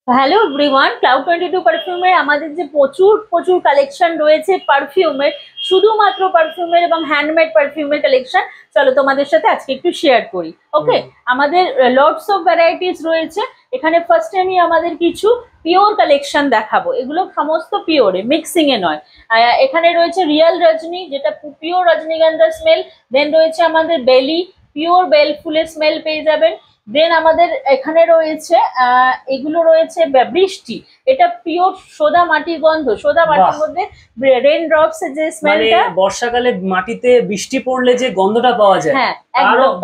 Hello everyone, cloud 22 পারফিউমের আমাদের যে প্রচুর প্রচুর কালেকশন রয়েছে পারফিউমের, শুধুমাত্র পারফিউমের এবং হ্যান্ডমেড পারফিউমের কালেকশন। চলো তোমাদের সাথে আজকে একটু শেয়ার করি। ওকে, আমাদের লটস অফ ভ্যারাইটিস রয়েছে এখানে। ফার্স্টে আমি আমাদের কিছু পিওর কালেকশন দেখাবো, এগুলো সমস্ত পিওরে, মিক্সিং এ নয়। এখানে রয়েছে রিয়েল রজনী, যেটা পিওর রজনীগন্ধা স্মেল। দেন রয়েছে আমাদের বেলি, পিওর বেল ফুলের স্মেল পেয়ে যাবেন। দেন আমাদের এখানে রয়েছে এগুলো রয়েছে বৃষ্টি, এটা পিওর সোদা মাটির গন্ধ। সোদা মাটির মধ্যে রেন ড্রপস এর যে স্মেলটা, বর্ষাকালে মাটিতে বৃষ্টি পড়লে যে গন্ধটা পাওয়া যায়, হ্যাঁ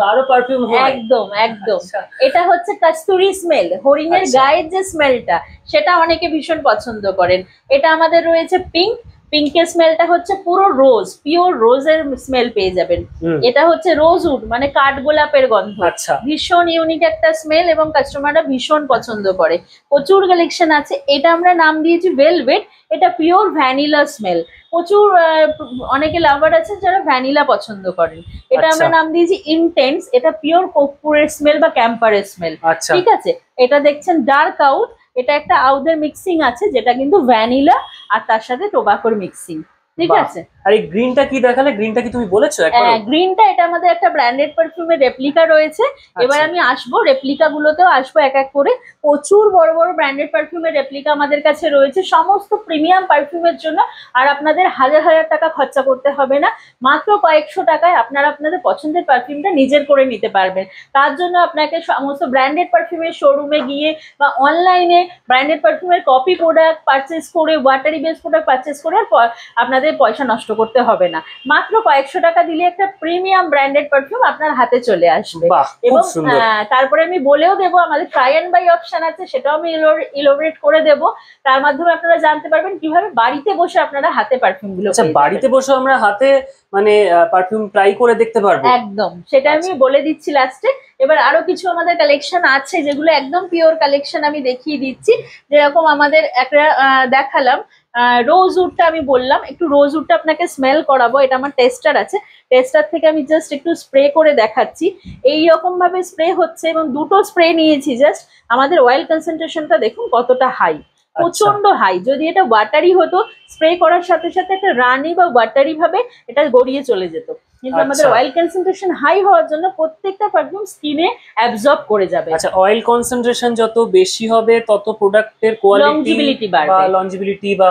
তারও পারফিউম হয়। একদম একদম। এটা হচ্ছে কস্তুরি স্মেল, হরিণের গায়ের যে স্মেলটা, সেটা অনেকে ভীষণ পছন্দ করেন। এটা আমাদের রয়েছে পিঙ্ক, পিঙ্কের স্মেলটা হচ্ছে পুরো রোজ, পিওর রোজের স্মেল পেয়ে যাবেন। এটা হচ্ছে রোজউড, মানে কাঠগোলাপের গন্ধ। ভীষণ ইউনিক একটা স্মেল এবং কাস্টমাররা ভীষণ পছন্দ করে। প্রচুর কালেকশন আছে। এটা আমরা নাম দিয়েছি ভেলভেট, এটা পিওর ভ্যানিলা স্মেল। প্রচুর অনেকে লাভার আছে যারা ভ্যানিলা পছন্দ করেন। এটা আমরা নাম দিয়েছি ইনটেন্স, এটা পিওর কর্পূরের স্মেল বা ক্যাম্পারের স্মেল। ঠিক আছে, এটা দেখছেন ডার্ক আউট, এটা একটা আউদের মিক্সিং আছে যেটা কিন্তু ভ্যানিলা আর তার সাথে টোবাকোর মিক্সিং। ঠিক আছে। আর এই গ্রিনটা কি দেখালে? গ্রিনটা কি তুমি বলেছো একবার? গ্রিনটা এটা আমাদের একটা ব্র্যান্ডেড পারফিউমের রেপ্লিকা রয়েছে। এবার আমি আসবো রেপ্লিকা গুলোতেও আসবো এক এক করে। প্রচুর বড় বড় ব্র্যান্ডেড পারফিউমের রেপ্লিকা আমাদের কাছে রয়েছে সমস্ত প্রিমিয়াম পারফিউমের জন্য। আর আপনাদের হাজার হাজার টাকা খরচা করতে হবে না, মাত্র কয়েকশো টাকায় আপনারা আপনাদের পছন্দের পারফিউমটা নিজের করে নিতে পারবেন। তার জন্য আপনাকে সমস্ত ব্র্যান্ডেড পারফিউমের শোরুমে গিয়ে বা অনলাইনে ব্র্যান্ডেড পারফিউমের কপি প্রোডাক্ট পারচেস করে, ওয়াটারি বেস প্রোডাক্ট পারচেস করে আপনাদের পয়সা নষ্ট করতে হবে না। মাত্র কয়েকশো টাকা দিলে একটা প্রিমিয়াম ব্র্যান্ডেড পারফিউম আপনার হাতে চলে আসবে। এবং তারপরে আমি বলেও দেবো আমাদের ট্রাই অ্যান্ড বাই অপশন আছে, সেটাও আমি ইলোবরেট করে দেব। তার মাধ্যমে আপনারা জানতে পারবেন কিভাবে বাড়িতে বসে আপনারা হাতে পারফিউম গুলো, বাড়িতে বসে আমরা হাতে মানে পারফিউম ট্রাই করে দেখতে পারবো। একদম, সেটা আমি বলে দিচ্ছি লাস্টে। এবার আরো কিছু আমাদের কালেকশন আছে যেগুলো একদম পিওর কালেকশন, আমি দেখিয়ে দিচ্ছি। যেরকম আমাদের একটা দেখালাম রোজউডটা, আমি বললাম একটু রোজউডটা আপনাকে স্মেল করাবো। এটা আমার টেস্টার আছে, টেস্টার থেকে আমি জাস্ট একটু স্প্রে করে দেখাচ্ছি। এইরকম ভাবে স্প্রে হচ্ছে এবং দুটো স্প্রে নিয়েছি জাস্ট। আমাদের অয়েল কনসেন্ট্রেশনটা দেখুন কতটা হাই, প্রচন্ড হাই। যদি এটা ওয়াটারি হতো, স্প্রে করার সাথে সাথে একটা রানি বা ওয়াটারি ভাবে এটা গড়িয়ে চলে যেত, কিন্তু আমাদের অয়েল কনসেন্ট্রেশন হাই হওয়ার জন্য প্রত্যেকটা পারফিউম স্কিনে অ্যাবজর্ব করে যাবে। আচ্ছা, অয়েল কনসেন্ট্রেশন যত বেশি হবে তত প্রোডাক্টের কোয়ালিটি বা লঞ্জিবিলিটি বা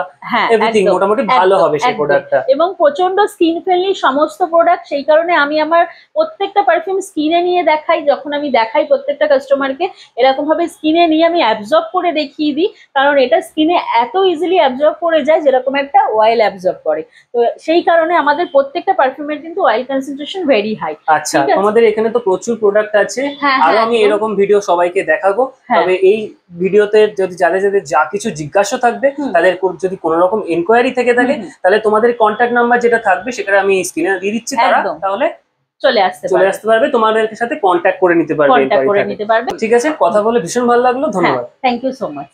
এভরিথিং মোটামুটি ভালো হবে সেই প্রোডাক্টটা। এবং প্রচন্ড স্কিন ফ্রেন্ডলি সমস্ত প্রোডাক্ট, সেই কারণে আমি আমার প্রত্যেকটা পারফিউম স্কিনে নিয়ে দেখাই। যখন আমি দেখাই প্রত্যেকটা কাস্টমারকে এরকম ভাবে স্কিনে নিয়ে আমি অ্যাবজর্ব করে দেখিয়ে দিই, কারণ এটা স্কিনে এত ইজিলি অ্যাবজর্ব করে যায় যেরকম একটা অয়েল অ্যাবজর্ব করে। তো সেই কারণে আমাদের প্রত্যেকটা পারফিউমের কিন্তু অয়েল কনসেন্ট্রেশন ভেরি হাই। আচ্ছা, তোমাদের এখানে তো প্রচুর প্রোডাক্ট আছে, আর আমি এরকম ভিডিও সবাইকে দেখাবো। তবে এই ভিডিওতে যদি যাদের যাদের যা কিছু জিজ্ঞাসা থাকবে, তাদের যদি কোনো রকম এনকোয়ারি থেকে থাকে, তাহলে তোমাদের কন্ট্যাক্ট নাম্বার যেটা থাকবে সেটা আমি স্ক্রিনে দিয়ে দিচ্ছি, তাহলে চলে আসতে পারবে, তোমাদের সাথে কন্ট্যাক্ট করে নিতে পারবে। ঠিক আছে, কথা বলে ভীষণ ভালো লাগলো, ধন্যবাদ। Thank you so much.